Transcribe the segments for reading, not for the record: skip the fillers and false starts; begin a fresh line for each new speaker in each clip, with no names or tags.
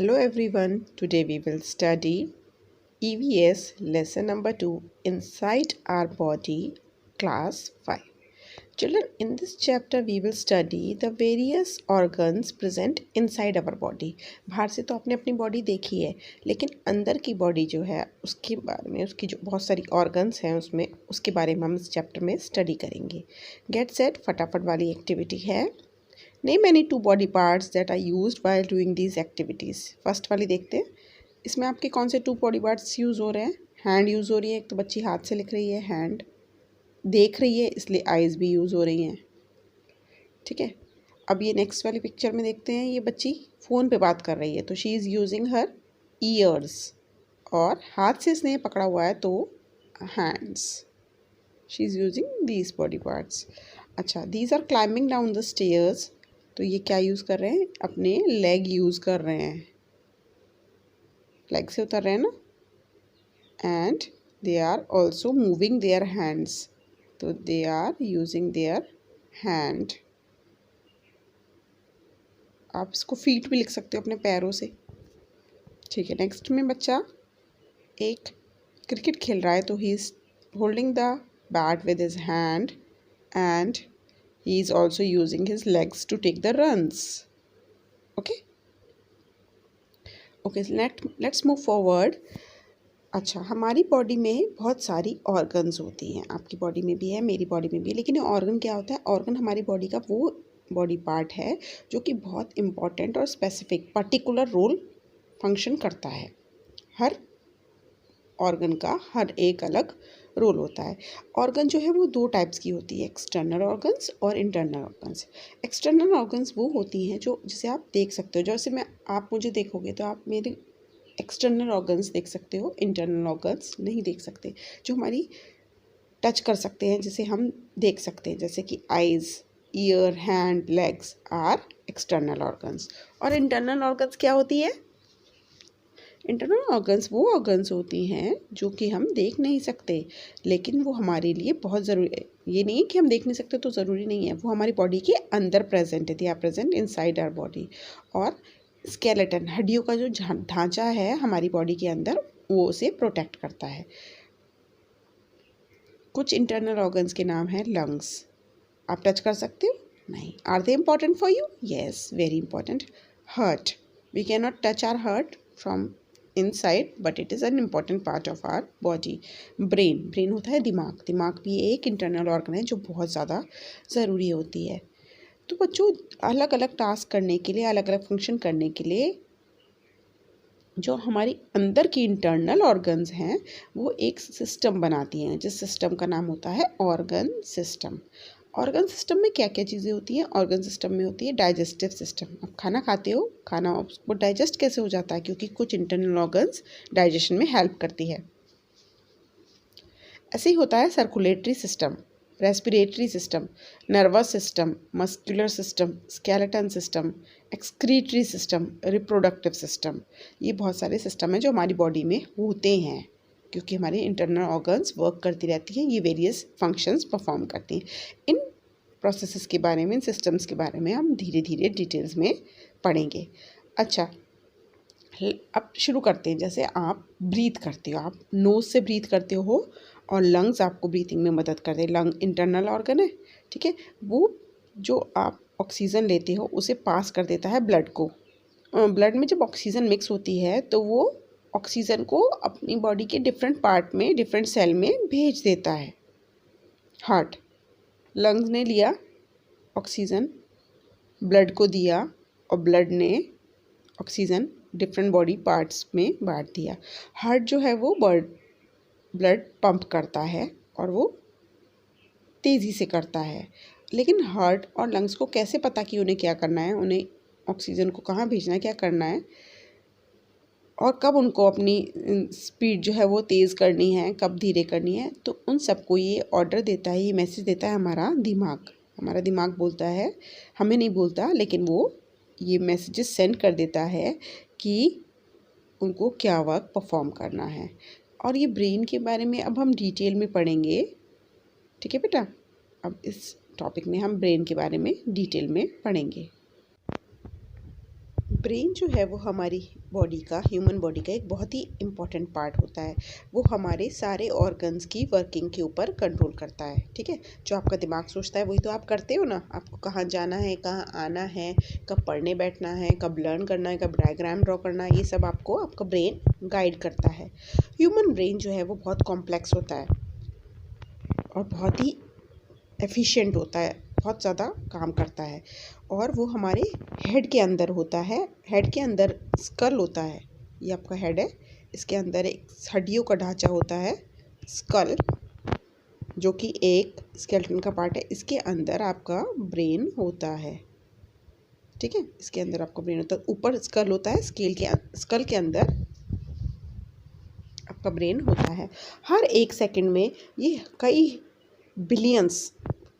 Hello everyone, today we will study EVS lesson number 2 Inside Our Body, class 5. Children, in this chapter we will study the various organs present inside our body. बाहर से तो आपने अपनी body देखी है, लेकिन अंदर की बॉडी जो है उसके बारे में, उसकी जो बहुत सारी ऑर्गन्स हैं उसमें, उसके बारे में हम इस चैप्टर में स्टडी करेंगे. गेट सेट, फटाफट वाली एक्टिविटी है. Name any two body parts that are used while doing these activities. First वाली देखते हैं. इसमें आपके कौन से टू बॉडी पार्ट्स यूज़ हो रहे हैं. हैंड यूज़ हो रही है, एक तो बच्ची हाथ से लिख रही है, हैंड देख रही है इसलिए आइज़ भी यूज़ हो रही हैं. ठीक है. अब ये नेक्स्ट वाली पिक्चर में देखते हैं, ये बच्ची फ़ोन पे बात कर रही है तो she is using her ears, और हाथ से इसने पकड़ा हुआ है तो hands. She is using these body parts. अच्छा, these are climbing down the stairs, तो ये क्या यूज़ कर रहे हैं, अपने लेग यूज़ कर रहे हैं, लेग से उतर रहे हैं ना. And they are also moving their hands, तो they are using their hand. आप इसको फीट भी लिख सकते हो अपने पैरों से. ठीक है. नेक्स्ट में बच्चा एक क्रिकेट खेल रहा है तो he is holding the bat with his hand and he is also using his legs to take the runs. Okay, let's move forward. अच्छा, हमारी बॉडी में बहुत सारी ऑर्गन्स होती हैं. आपकी बॉडी में भी है, मेरी बॉडी में भी है. लेकिन ये ऑर्गन क्या होता है, ऑर्गन हमारी बॉडी का वो बॉडी पार्ट है जो कि बहुत इम्पॉर्टेंट और स्पेसिफिक पर्टिकुलर रोल फंक्शन करता है. हर ऑर्गन का हर एक अलग रोल होता है. ऑर्गन जो है वो दो टाइप्स की होती है, एक्सटर्नल ऑर्गन्स और इंटरनल ऑर्गन्स. एक्सटर्नल ऑर्गन्स वो होती हैं जो जिसे आप देख सकते हो. जैसे आप मुझे देखोगे तो आप मेरे एक्सटर्नल ऑर्गन्स देख सकते हो, इंटरनल ऑर्गन्स नहीं देख सकते. जो हमारी टच कर सकते हैं, जिसे हम देख सकते हैं, जैसे कि eyes, ear, hand, legs are external organs. और इंटरनल ऑर्गन्स क्या होती है, इंटरनल ऑर्गन्स वो ऑर्गन्स होती हैं जो कि हम देख नहीं सकते, लेकिन वो हमारे लिए बहुत ज़रूरी है. ये नहीं है कि हम देख नहीं सकते तो ज़रूरी नहीं है, वो हमारी बॉडी के अंदर प्रेजेंट है. They are present inside our body. और स्केलेटन, हड्डियों का जो ढांचा है हमारी बॉडी के अंदर, वो उसे प्रोटेक्ट करता है. कुछ इंटरनल ऑर्गन्स के नाम हैं लंग्स. आप टच कर सकते हो? नहीं. Are they important for you? Yes, very important. Heart, we can not touch our heart from inside but it is an important part of our body. Brain होता है दिमाग. दिमाग भी एक इंटरनल ऑर्गन है जो बहुत ज़्यादा ज़रूरी होती है. तो बच्चों, अलग अलग टास्क करने के लिए, अलग अलग फंक्शन करने के लिए जो हमारी अंदर की इंटरनल ऑर्गन्स हैं वो एक सिस्टम बनाती हैं, जिस सिस्टम का नाम होता है ऑर्गन सिस्टम. ऑर्गन सिस्टम में क्या क्या चीज़ें होती हैं, ऑर्गन सिस्टम में होती है डाइजेस्टिव सिस्टम. आप खाना खाते हो, खाना वो डाइजेस्ट कैसे हो जाता है, क्योंकि कुछ इंटरनल ऑर्गन्स डाइजेशन में हेल्प करती है. ऐसे ही होता है circulatory system, respiratory system, nervous system, muscular system, skeleton system, excretory system, reproductive system. ये बहुत सारे सिस्टम हैं जो हमारी बॉडी में होते हैं, क्योंकि हमारे इंटरनल ऑर्गन्स वर्क करती रहती हैं, ये वेरियस फंक्शंस परफॉर्म करती हैं. इन प्रोसेसेस के बारे में, इन सिस्टम्स के बारे में हम धीरे धीरे डिटेल्स में पढ़ेंगे. अच्छा, अब शुरू करते हैं. जैसे आप ब्रीथ करते हो, आप नोज़ से ब्रीथ करते हो और लंग्स आपको ब्रीथिंग में मदद करते हैं. लंग इंटरनल ऑर्गन है, ठीक है. वो जो आप ऑक्सीजन लेते हो उसे पास कर देता है ब्लड को. ब्लड में जब ऑक्सीजन मिक्स होती है तो वो ऑक्सीजन को अपनी बॉडी के डिफरेंट पार्ट में, डिफरेंट सेल में भेज देता है. हार्ट, लंग्स ने लिया ऑक्सीजन, ब्लड को दिया, और ब्लड ने ऑक्सीजन डिफरेंट बॉडी पार्ट्स में बांट दिया. हार्ट जो है वो ब्लड पंप करता है और वो तेज़ी से करता है. लेकिन हार्ट और लंग्स को कैसे पता कि उन्हें क्या करना है, उन्हें ऑक्सीजन को कहाँ भेजना है, क्या करना है, और कब उनको अपनी स्पीड जो है वो तेज़ करनी है, कब धीरे करनी है, तो उन सबको ये ऑर्डर देता है, ये मैसेज देता है हमारा दिमाग. हमारा दिमाग बोलता है, हमें नहीं बोलता, लेकिन वो ये मैसेजेस सेंड कर देता है कि उनको क्या वर्क परफॉर्म करना है. और ये ब्रेन के बारे में अब हम डिटेल में पढ़ेंगे. ठीक है बेटा, अब इस टॉपिक में हम ब्रेन के बारे में डिटेल में पढ़ेंगे. ब्रेन जो है वो हमारी बॉडी का, ह्यूमन बॉडी का एक बहुत ही इम्पॉर्टेंट पार्ट होता है। वो हमारे सारे ऑर्गन्स की वर्किंग के ऊपर कंट्रोल करता है। ठीक है, जो आपका दिमाग सोचता है वही तो आप करते हो ना। आपको कहाँ जाना है, कहाँ आना है, कब पढ़ने बैठना है, कब लर्न करना है, कब डायग्राम ड्रॉ करना है, ये सब आपको आपका ब्रेन गाइड करता है। ह्यूमन ब्रेन जो है वो बहुत कॉम्प्लेक्स होता है और बहुत ही एफिशिएंट होता है, बहुत ज़्यादा काम करता है। और वो हमारे हेड के अंदर होता है। हेड के अंदर स्कल होता है, ये आपका हेड है, इसके अंदर एक हड्डियों का ढांचा होता है स्कल, जो कि एक स्केलेटन का पार्ट है। इसके अंदर आपका ब्रेन होता है। ठीक है, इसके अंदर आपका ब्रेन होता है। ऊपर स्कल होता है, स्कल के अंदर आपका ब्रेन होता है। हर एक सेकंड में ये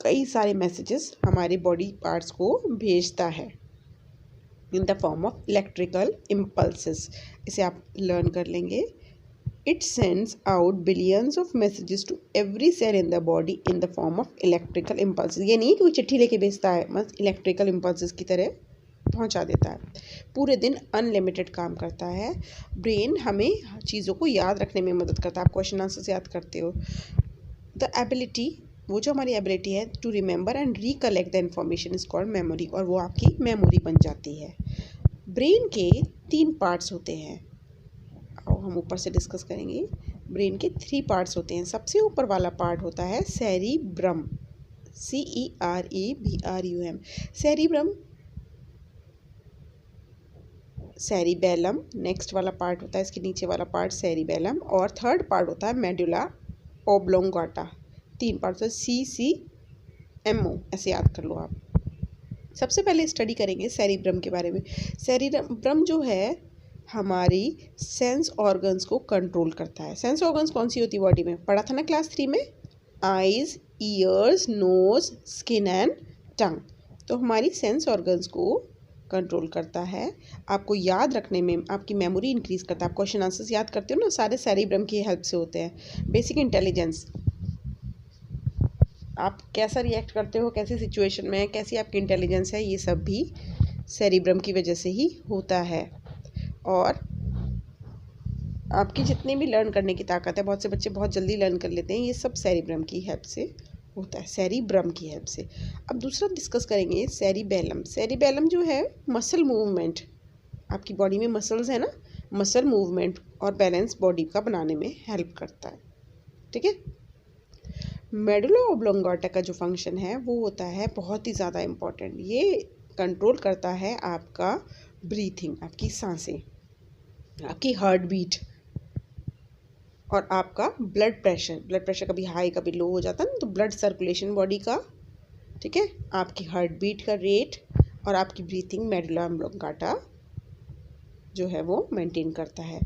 कई सारे मैसेजेस हमारे बॉडी पार्ट्स को भेजता है in the form of electrical impulses. इसे आप लर्न कर लेंगे। It sends out billions of messages to every cell in the body in the form of electrical impulses. ये नहीं कि कोई चिट्ठी लेके भेजता है, बस इलेक्ट्रिकल इम्पल्सेस की तरह पहुंचा देता है। पूरे दिन अनलिमिटेड काम करता है। ब्रेन हमें चीज़ों को याद रखने में मदद करता है। आप क्वेश्चन आंसर्स याद करते हो। द एबिलिटी, वो जो हमारी एबिलिटी है to remember and recollect the information is called memory, और वो आपकी मेमोरी बन जाती है। ब्रेन के 3 पार्ट्स होते हैं, और हम ऊपर से डिस्कस करेंगे। ब्रेन के 3 पार्ट्स होते हैं। सबसे ऊपर वाला पार्ट होता है cerebrum, CEREBRUM। Cerebrum, cerebellum next वाला पार्ट होता है, इसके नीचे वाला पार्ट सेरिबेलम, और थर्ड पार्ट होता है मेडुला ओब्लोंगाटा। 3 पार्ट होता है, CCMO, ऐसे याद कर लो आप। सबसे पहले स्टडी करेंगे सेरिब्रम के बारे में। सेरिब्रम जो है हमारी सेंस ऑर्गन्स को कंट्रोल करता है। सेंस ऑर्गन्स कौन सी होती है बॉडी में, पढ़ा था ना क्लास 3 में, eyes, ears, nose, skin and tongue. तो हमारी सेंस ऑर्गन्स को कंट्रोल करता है। आपको याद रखने में, आपकी मेमोरी इंक्रीज करता है। आप क्वेश्चन आंसर्स याद करते हो ना, सारे सेरिब्रम की हेल्प से होते हैं। बेसिक इंटेलिजेंस, आप कैसा रिएक्ट करते हो, कैसी सिचुएशन में, कैसी आपकी इंटेलिजेंस है, ये सब भी सेरिब्रम की वजह से ही होता है। और आपकी जितनी भी लर्न करने की ताकत है, बहुत से बच्चे बहुत जल्दी लर्न कर लेते हैं, ये सब सेरिब्रम की हेल्प से होता है, सेरिब्रम की हेल्प से। अब दूसरा डिस्कस करेंगे सेरिबेलम। सेरिबेलम जो है मसल मूवमेंट, आपकी बॉडी में मसल्स है ना, मसल मूवमेंट और बैलेंस बॉडी का बनाने में हेल्प करता है। ठीक है, मेडुला ओब्लोंगाटा का जो फंक्शन है वो होता है बहुत ही ज़्यादा इम्पॉर्टेंट। ये कंट्रोल करता है आपका ब्रीथिंग, आपकी सांसें, आपकी हार्ट बीट, और आपका ब्लड प्रेशर कभी हाई कभी लो हो जाता है ना, तो ब्लड सर्कुलेशन बॉडी का, ठीक है, आपकी हार्ट बीट का रेट और आपकी ब्रीथिंग मेडुला ओब्लोंगाटा जो है वो मेंटेन करता है।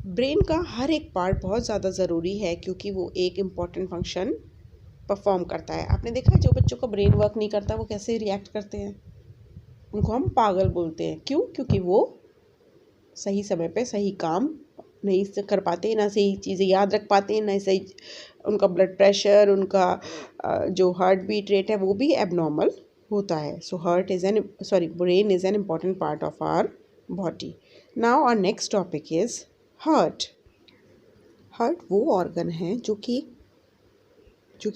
ब्रेन का हर एक पार्ट बहुत ज़्यादा ज़रूरी है, क्योंकि वो एक इम्पॉर्टेंट फंक्शन परफॉर्म करता है। आपने देखा है जो बच्चों का ब्रेन वर्क नहीं करता वो कैसे रिएक्ट करते हैं, उनको हम पागल बोलते हैं। क्यों? क्योंकि वो सही समय पे सही काम नहीं कर पाते, ना सही चीज़ें याद रख पाते, ना सही उनका ब्लड प्रेशर, उनका जो हार्ट बीट रेट है वो भी एबनॉर्मल होता है। So brain is an important part of our body. Now our next topic is heart. Heart वो ऑर्गन है जो कि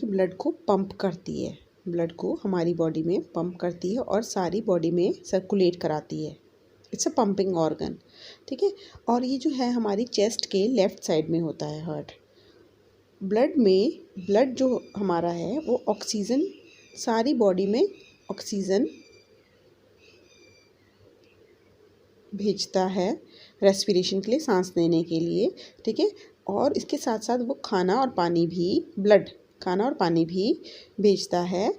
ब्लड को पंप करती है, ब्लड को हमारी बॉडी में पंप करती है और सारी बॉडी में सर्कुलेट कराती है। It's a pumping organ. ठीक है, और ये जो है हमारी चेस्ट के लेफ्ट साइड में होता है हार्ट। ब्लड जो हमारा है वो ऑक्सीजन, सारी बॉडी में ऑक्सीजन भेजता है रेस्पिरेशन के लिए, सांस लेने के लिए। ठीक है, और इसके साथ साथ वो खाना और पानी भी भेजता है,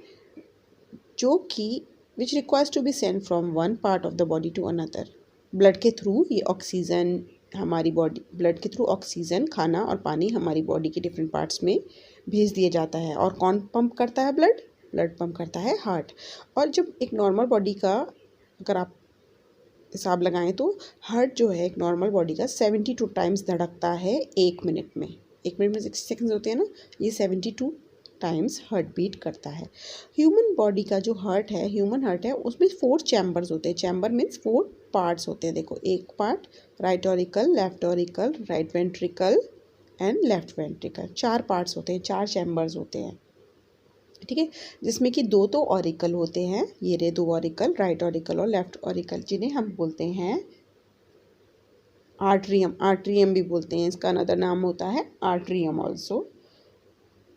जो कि which requires to be send from one part of the body to another. Blood के थ्रू ये ऑक्सीजन ब्लड के थ्रू ऑक्सीजन, खाना और पानी हमारी बॉडी के डिफरेंट पार्ट्स में भेज दिया जाता है। और कौन पंप करता है ब्लड पंप करता है हार्ट। और जब एक नॉर्मल बॉडी का अगर आप हिसाब लगाएं तो हार्ट जो है एक नॉर्मल बॉडी का 72 टाइम्स धड़कता है 1 मिनट में। 1 मिनट में 60 सेकेंड्स होते हैं ना, ये 72 टाइम्स हार्ट बीट करता है। ह्यूमन हार्ट है, उसमें 4 चैम्बर्स होते हैं। चैम्बर मीन्स 4 पार्ट्स होते हैं। देखो एक part right auricle, left auricle, right ventricle and left ventricle, 4 parts होते हैं, 4 चैम्बर्स होते हैं, ठीक है। जिसमें कि 2 तो ऑरिकल होते हैं, ये रहे 2 ऑरिकल, राइट ऑरिकल और लेफ्ट ऑरिकल, जिन्हें हम बोलते हैं आर्ट्रियम। आर्ट्रियम भी बोलते हैं, इसका अनदर नाम होता है atrium also.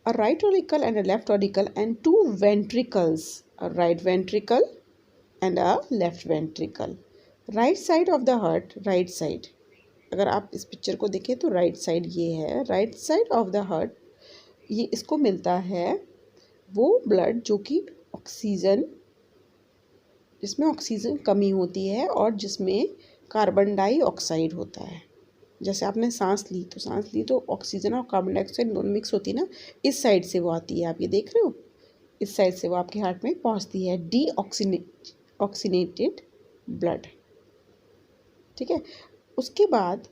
A right auricle and a left auricle and 2 ventricles, a right ventricle and a left ventricle. Right side of the heart, right side, अगर आप इस पिक्चर को देखें तो राइट साइड ये है, right side of the heart, ये इसको मिलता है वो ब्लड जो कि ऑक्सीजन, जिसमें ऑक्सीजन कमी होती है और जिसमें कार्बन डाइऑक्साइड होता है। जैसे आपने सांस ली तो ऑक्सीजन और कार्बन डाइऑक्साइड दोनों मिक्स होती है ना, इस साइड से वो आती है, आप ये देख रहे हो, इस साइड से वो आपके हार्ट में पहुंचती है, ऑक्सीनेटेड ब्लड, ठीक है। उसके बाद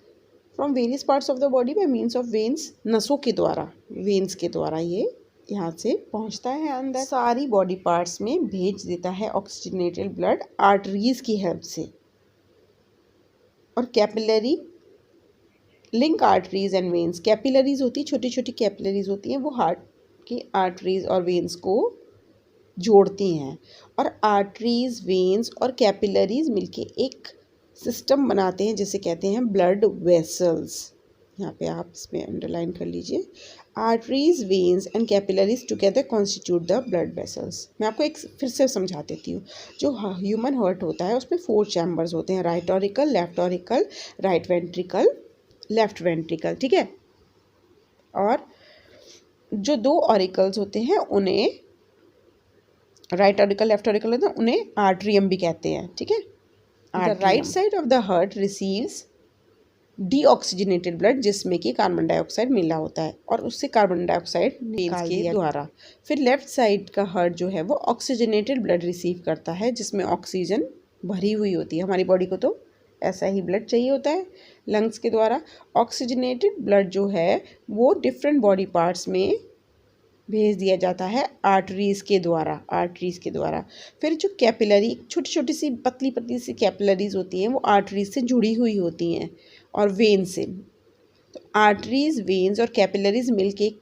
from various parts of the body by means of veins, नसों के द्वारा, वेन्स के द्वारा ये यहाँ से पहुँचता है अंदर, सारी बॉडी पार्ट्स में भेज देता है ऑक्सीजनेटेड ब्लड आर्टरीज की हेल्प से। और capillary link arteries and veins, capillaries होती है, छोटी छोटी कैपिलरीज होती हैं, वो हार्ट की आर्टरीज और वेन्स को जोड़ती हैं। और आर्टरीज, वेन्स और कैपिलरीज मिलके एक सिस्टम बनाते हैं जिसे कहते हैं ब्लड वेसल्स। यहाँ पे आप इसमें अंडरलाइन कर लीजिए, arteries, veins and capillaries together constitute the blood vessels. मैं आपको एक फिर से समझा देती हूँ। जो ह्यूमन हार्ट होता है उसमें 4 चैम्बर्स होते हैं, right auricle, left auricle, right ventricle, left ventricle, ठीक है। और जो 2 ऑरिकल्स होते हैं उन्हें राइट ऑरिकल, लेफ्ट ऑरिकल होते हैं, उन्हें आर्ट्रियम भी कहते हैं, ठीक है। The right side of the heart receives deoxygenated blood, जिसमें कि कार्बन डाइऑक्साइड मिला होता है और उससे कार्बन डाइऑक्साइड निकाल दिया द्वारा। फिर लेफ्ट साइड का हार्ट जो है वो ऑक्सीजनेटेड ब्लड रिसीव करता है, जिसमें ऑक्सीजन भरी हुई होती है। हमारी बॉडी को तो ऐसा ही ब्लड चाहिए होता है। लंग्स के द्वारा ऑक्सीजनेटेड ब्लड जो है वो डिफरेंट बॉडी पार्ट्स में भेज दिया जाता है आर्टरीज़ के द्वारा। फिर जो कैपिलरी, छोटी छोटी सी पतली पतली सी कैपिलरीज होती हैं, वो आर्टरीज से जुड़ी हुई होती हैं और वेन से। तो आर्टरीज, वेन्स और कैपिलरीज मिलके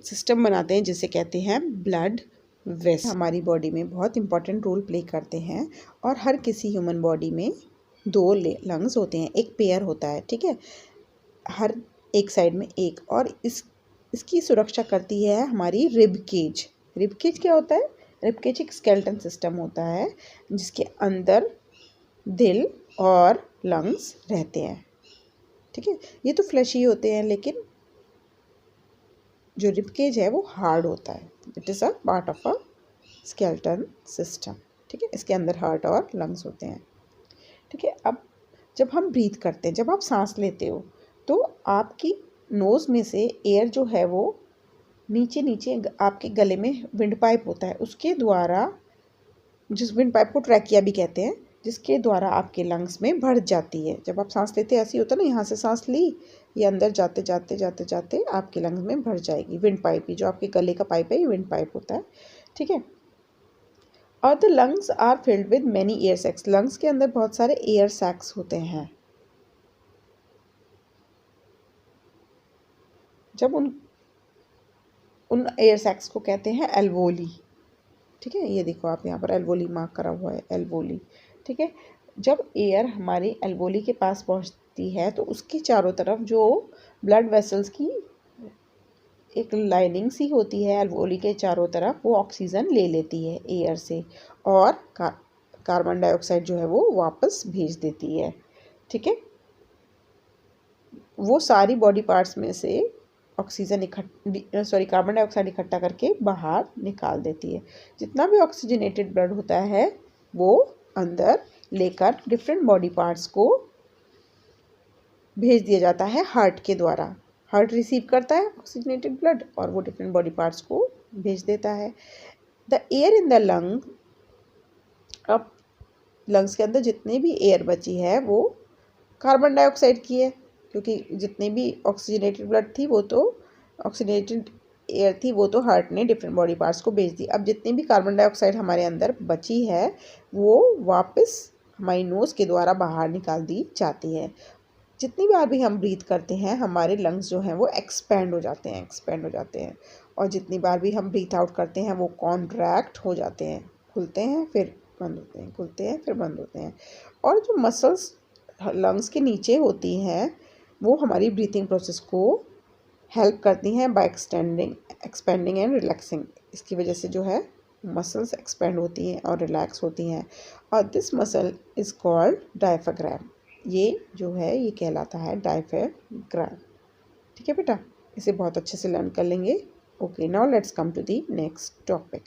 सिस्टम बनाते हैं जिसे कहते हैं ब्लड वेसल। हमारी बॉडी में बहुत इंपॉर्टेंट रोल प्ले करते हैं और हर किसी ह्यूमन बॉडी में 2 लंग्स होते हैं, एक पेयर होता है, ठीक है, हर एक साइड में एक। और इसकी सुरक्षा करती है हमारी रिब केज। रिब केज क्या होता है? रिब केज एक स्केलेटन सिस्टम होता है जिसके अंदर दिल और लंग्स रहते हैं, ठीक है। ये तो फ्लैशी होते हैं, लेकिन जो रिब केज है वो हार्ड होता है। It is a part of a skeleton system, ठीक है। इसके अंदर हार्ट और लंग्स होते हैं, ठीक है। अब जब हम ब्रीथ करते हैं, जब आप सांस लेते हो तो आपकी नोज़ में से एयर जो है वो नीचे नीचे आपके गले में विंड पाइप होता है, उसके द्वारा, जिस विंड पाइप को ट्रैकिया भी कहते हैं, जिसके द्वारा आपके लंग्स में भर जाती है। जब आप सांस लेते हैं ऐसे ही होता है ना, यहाँ से सांस ली, ये अंदर जाते जाते जाते जाते आपके लंग्स में भर जाएगी। विंड पाइप, ही जो आपके गले का पाइप है ये विंड पाइप होता है, ठीक है। और the lungs are filled with many air sacs, lungs के अंदर बहुत सारे एयर सैक्स होते हैं। जब उन एयर सैक्स को कहते हैं एल्वोली, ठीक है। ये देखो आप यहाँ पर एल्वोली मार्क करा हुआ है, एल्वोली, ठीक है। जब एयर हमारी एल्वोली के पास पहुँचती है तो उसके चारों तरफ जो ब्लड वेसल्स की एक लाइनिंग सी होती है एल्वोली के चारों तरफ, वो ऑक्सीजन ले लेती है एयर से और कार्बन डाइऑक्साइड जो है वो वापस भेज देती है, ठीक है। वो सारी बॉडी पार्ट्स में से ऑक्सीजन कार्बन डाइऑक्साइड इकट्ठा करके बाहर निकाल देती है। जितना भी ऑक्सीजनेटेड ब्लड होता है वो अंदर लेकर डिफरेंट बॉडी पार्ट्स को भेज दिया जाता है हार्ट के द्वारा। हार्ट रिसीव करता है ऑक्सीजनेटेड ब्लड और वो डिफरेंट बॉडी पार्ट्स को भेज देता है। The air in the lung, अब लंग्स के अंदर जितनी भी एयर बची है वो कार्बन डाइऑक्साइड की है, क्योंकि जितनी भी ऑक्सीजनेटेड ब्लड थी वो तो ऑक्सीजनेटेड एयर थी, वो तो हार्ट ने डिफरेंट बॉडी पार्ट्स को भेज दी। अब जितनी भी कार्बन डाइऑक्साइड हमारे अंदर बची है वो वापस हमारी नोज़ के द्वारा बाहर निकाल दी जाती है। जितनी बार भी हम ब्रीथ करते हैं हमारे लंग्स जो हैं वो एक्सपेंड हो जाते हैं, और जितनी बार भी हम ब्रीथ आउट करते हैं वो कॉन्ट्रैक्ट हो जाते हैं, खुलते हैं फिर बंद होते हैं, खुलते हैं फिर बंद होते हैं। और जो मसल्स लंग्स के नीचे होती हैं वो हमारी ब्रीथिंग प्रोसेस को हेल्प करती हैं बाय एक्सपेंडिंग एंड रिलैक्सिंग। इसकी वजह से जो है मसल्स एक्सपेंड होती हैं और रिलैक्स होती हैं, और this muscle is called diaphragm. ये जो है ये कहलाता है डायफ्राग्राम। ठीक है बेटा, इसे बहुत अच्छे से लर्न कर लेंगे। Okay, now let's come to the next topic,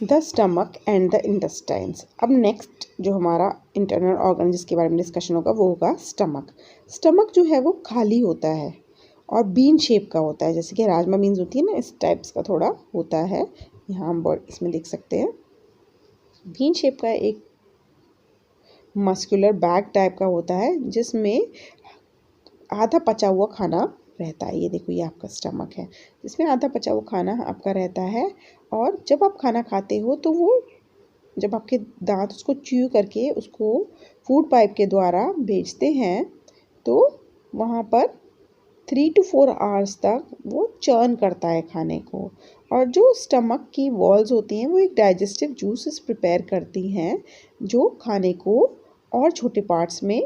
the stomach and the intestines. अब नेक्स्ट जो हमारा इंटरनल ऑर्गन जिसके बारे में डिस्कशन होगा वो होगा स्टमक। स्टमक जो है वो खाली होता है और बीन शेप का होता है, जैसे कि राजमा बीन्स होती है ना, इस टाइप्स का थोड़ा होता है। यहाँ हम इसमें देख सकते हैं बीन शेप का एक मस्कुलर बैग टाइप का होता है जिसमें आधा पचा हुआ खाना रहता है। ये देखो, ये आपका स्टमक है जिसमें आधा पचा हुआ खाना आपका रहता है। और जब आप खाना खाते हो तो वो जब आपके दांत उसको च्यू करके उसको फूड पाइप के द्वारा भेजते हैं तो वहाँ पर 3 to 4 आवर्स तक वो चर्न करता है खाने को। और जो स्टमक की वॉल्स होती हैं वो एक डाइजेस्टिव जूसेस प्रिपेयर करती हैं जो खाने को और छोटे पार्ट्स में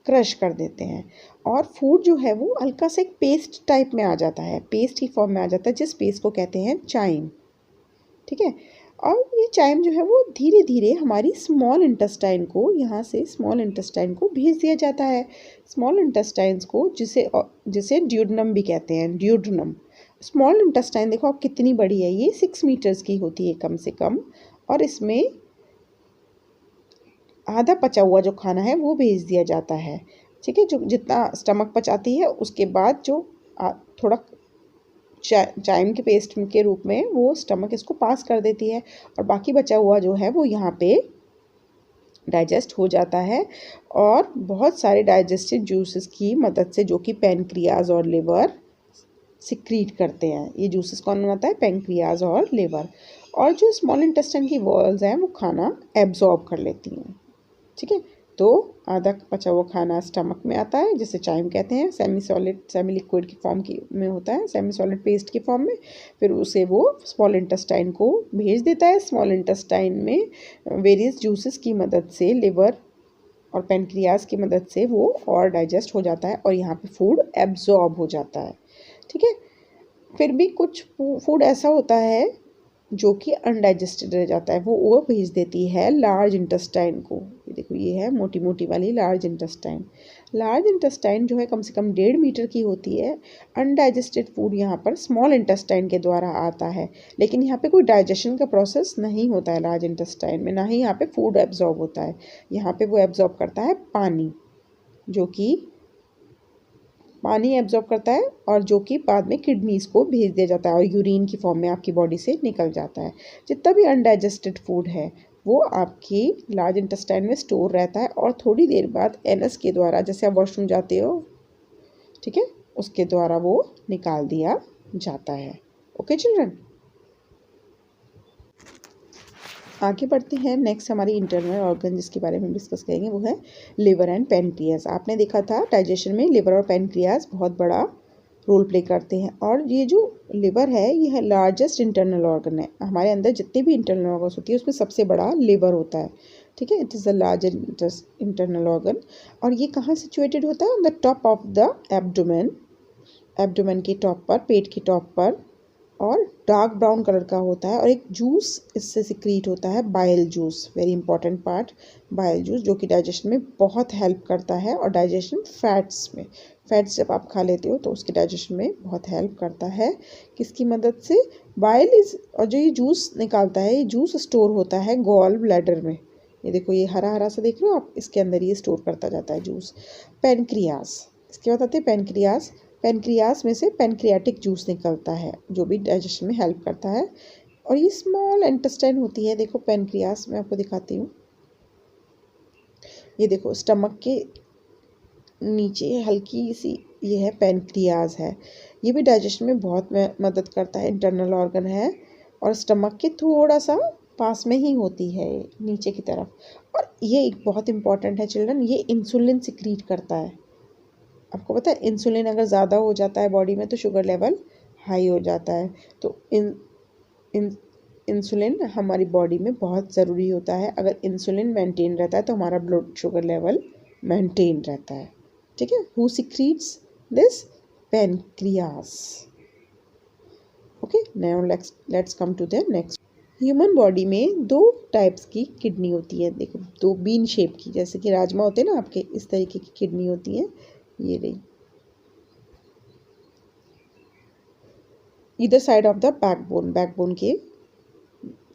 क्रश कर देते हैं, और फूड जो है वो हल्का सा एक पेस्ट टाइप में आ जाता है, पेस्ट की फॉर्म में आ जाता है, जिस पेस्ट को कहते हैं चाइम। ठीक है, और ये चाइम जो है वो धीरे धीरे हमारी स्मॉल इंटेस्टाइन को, यहाँ से स्मॉल इंटेस्टाइन को भेज दिया जाता है। स्मॉल इंटेस्टाइन्स को जिसे ड्यूडनम भी कहते हैं, ड्यूडनम। स्मॉल इंटेस्टाइन देखो आप कितनी बड़ी है, ये 6 मीटर्स की होती है कम से कम, और इसमें आधा पचा हुआ जो खाना है वो भेज दिया जाता है। ठीक है, जो जितना स्टमक पचाती है उसके बाद जो थोड़ा चाइम के पेस्ट के रूप में वो स्टमक इसको पास कर देती है, और बाकी बचा हुआ जो है वो यहाँ पे डाइजेस्ट हो जाता है। और बहुत सारे डाइजेस्टिव जूसेस की मदद से, जो कि पैनक्रियाज और लिवर सिक्रीट करते हैं। ये जूसेस कौन बनाता है? पैनक्रियाज और लिवर। और जो स्मॉल इंटेस्टाइन की वॉल्स हैं वो खाना एब्जॉर्ब कर लेती हैं। ठीक है, तो आधा पचा हुआ खाना स्टमक में आता है जिसे चाइम कहते हैं, सेमी सॉलिड सेमी लिक्विड की फॉर्म की में होता है, सेमी सॉलिड पेस्ट की फॉर्म में। फिर उसे वो स्मॉल इंटेस्टाइन को भेज देता है। स्मॉल इंटेस्टाइन में वेरियस जूसेस की मदद से, लिवर और पेनक्रियाज की मदद से वो और डाइजेस्ट हो जाता है, और यहाँ पे फूड एब्जॉर्ब हो जाता है। ठीक है, फिर भी कुछ फूड ऐसा होता है जो कि अनडाइजेस्टेड रह जाता है, वो भेज देती है लार्ज इंटेस्टाइन को। ये देखो, ये है मोटी मोटी वाली लार्ज इंटेस्टाइन। लार्ज इंटेस्टाइन जो है कम से कम 1.5 मीटर की होती है। अनडाइजेस्टेड फूड यहाँ पर स्मॉल इंटेस्टाइन के द्वारा आता है, लेकिन यहाँ पे कोई डाइजेशन का प्रोसेस नहीं होता है लार्ज इंटेस्टाइन में, ना ही यहाँ पे फूड एब्जॉर्ब होता है। यहाँ पे वो एब्जॉर्ब करता है पानी, जो कि पानी एब्जॉर्ब करता है, और जो कि बाद में किडनीज को भेज दिया जाता है और यूरिन की फॉर्म में आपकी बॉडी से निकल जाता है। जितना भी अनडाइजेस्टेड फूड है वो आपकी लार्ज इंटेस्टाइन में स्टोर रहता है, और थोड़ी देर बाद एनस के द्वारा, जैसे आप वॉशरूम जाते हो, ठीक है, उसके द्वारा वो निकाल दिया जाता है। ओके चिल्ड्रन, आगे बढ़ते हैं। नेक्स्ट हमारी इंटरनल ऑर्गन जिसके बारे में डिस्कस करेंगे वो है लिवर एंड पैनक्रियाज। आपने देखा था डाइजेशन में लिवर और पैनक्रियाज बहुत बड़ा रोल प्ले करते हैं, और ये जो लिवर है ये है लार्जेस्ट इंटरनल ऑर्गन है। हमारे अंदर जितने भी इंटरनल ऑर्गन्स होती है उसमें सबसे बड़ा लिवर होता है। ठीक है, it is the largest internal organ, और ये कहाँ सिचुएटेड होता है? On the top of the abdomen. Abdomen के टॉप पर, पेट के टॉप पर, और डार्क ब्राउन कलर का होता है, और एक जूस इससे सिक्रीट होता है, bile juice. Very important part, bile juice, जो कि डाइजेशन में बहुत हेल्प करता है, और डाइजेशन फैट्स जब आप खा लेते हो तो उसके डाइजेशन में बहुत हेल्प करता है। किसकी मदद से? बाइल इज, और जो ये जूस निकालता है ये जूस स्टोर होता है गॉल ब्लैडर में। ये देखो, ये हरा हरा सा देख रहे हो आप, इसके अंदर ये स्टोर करता जाता है जूस। पैनक्रियाज, इसके बाद आते हैं पैनक्रियाज। पैनक्रियाज में से पैनक्रियाटिक जूस निकलता है जो भी डाइजेशन में हेल्प करता है, और ये स्मॉल इंटेस्टाइन होती है। देखो पैनक्रियाज मैं आपको दिखाती हूँ, ये देखो स्टमक के नीचे हल्की सी ये है पैनक्रियाज है। ये भी डाइजेशन में बहुत मदद करता है, इंटरनल ऑर्गन है और स्टमक के थोड़ा सा पास में ही होती है नीचे की तरफ। और ये एक बहुत इंपॉर्टेंट है चिल्ड्रन, ये इंसुलिन सिक्रीट करता है। आपको पता है इंसुलिन अगर ज़्यादा हो जाता है बॉडी में तो शुगर लेवल हाई हो जाता है। तो इंसुलिन हमारी बॉडी में बहुत ज़रूरी होता है। अगर इंसुलिन मेंटेन रहता है तो हमारा ब्लड शुगर लेवल मेंटेन रहता है। ठीक है, who secretes this? Pancreas. Okay, now let's come to the next. Human body में 2 टाइप्स की किडनी होती है। देखो 2 बीन शेप की, जैसे कि राजमा होते हैं ना आपके, इस तरीके की किडनी होती है। ये रही इधर side of the backbone, backbone के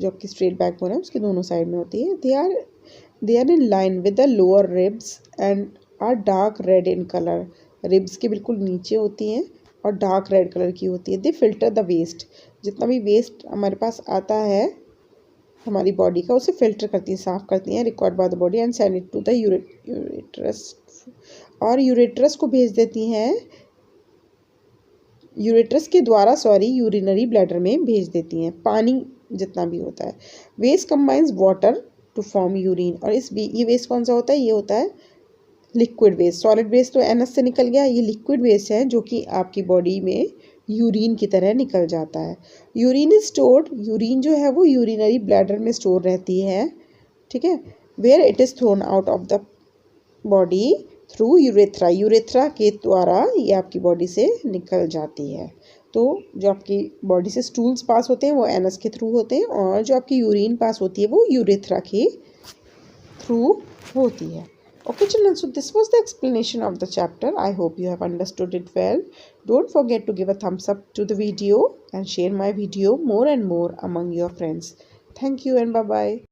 जो आपकी स्ट्रेट बैकबोन है उसके दोनों साइड में होती है। They are in line with the lower ribs and are dark red in colour. Ribs के बिल्कुल नीचे होती हैं और डार्क रेड कलर की होती है। दे फिल्टर द वेस्ट, जितना भी वेस्ट हमारे पास आता है हमारी बॉडी का उसे फिल्टर करती हैं, साफ़ करती हैं, required by the body and send it to the ureters, और यूरेट्रस को भेज देती हैं, यूरेट्रस के द्वारा यूरिनरी ब्लैडर में भेज देती हैं पानी जितना भी होता है। Waste combines water to form urine, और ये वेस्ट कौन सा होता है? ये होता है लिक्विड वेस्ट। सॉलिड वेस्ट तो एनस से निकल गया, ये लिक्विड वेस्ट है जो कि आपकी बॉडी में यूरिन की तरह निकल जाता है। यूरिन इज स्टोर्ड, यूरिन जो है वो यूरिनरी ब्लैडर में स्टोर रहती है। ठीक है, where it is thrown out of the body through urethra, urethra के द्वारा ये आपकी बॉडी से निकल जाती है। तो जो आपकी बॉडी से स्टूल्स पास होते हैं वो एनस के थ्रू होते हैं, और जो आपकी यूरिन पास होती है वो यूरेथ्रा के थ्रू होती है। Okay children, so this was the explanation of the chapter. I hope you have understood it well. Don't forget to give a thumbs up to the video and share my video more and more among your friends. Thank you and bye bye.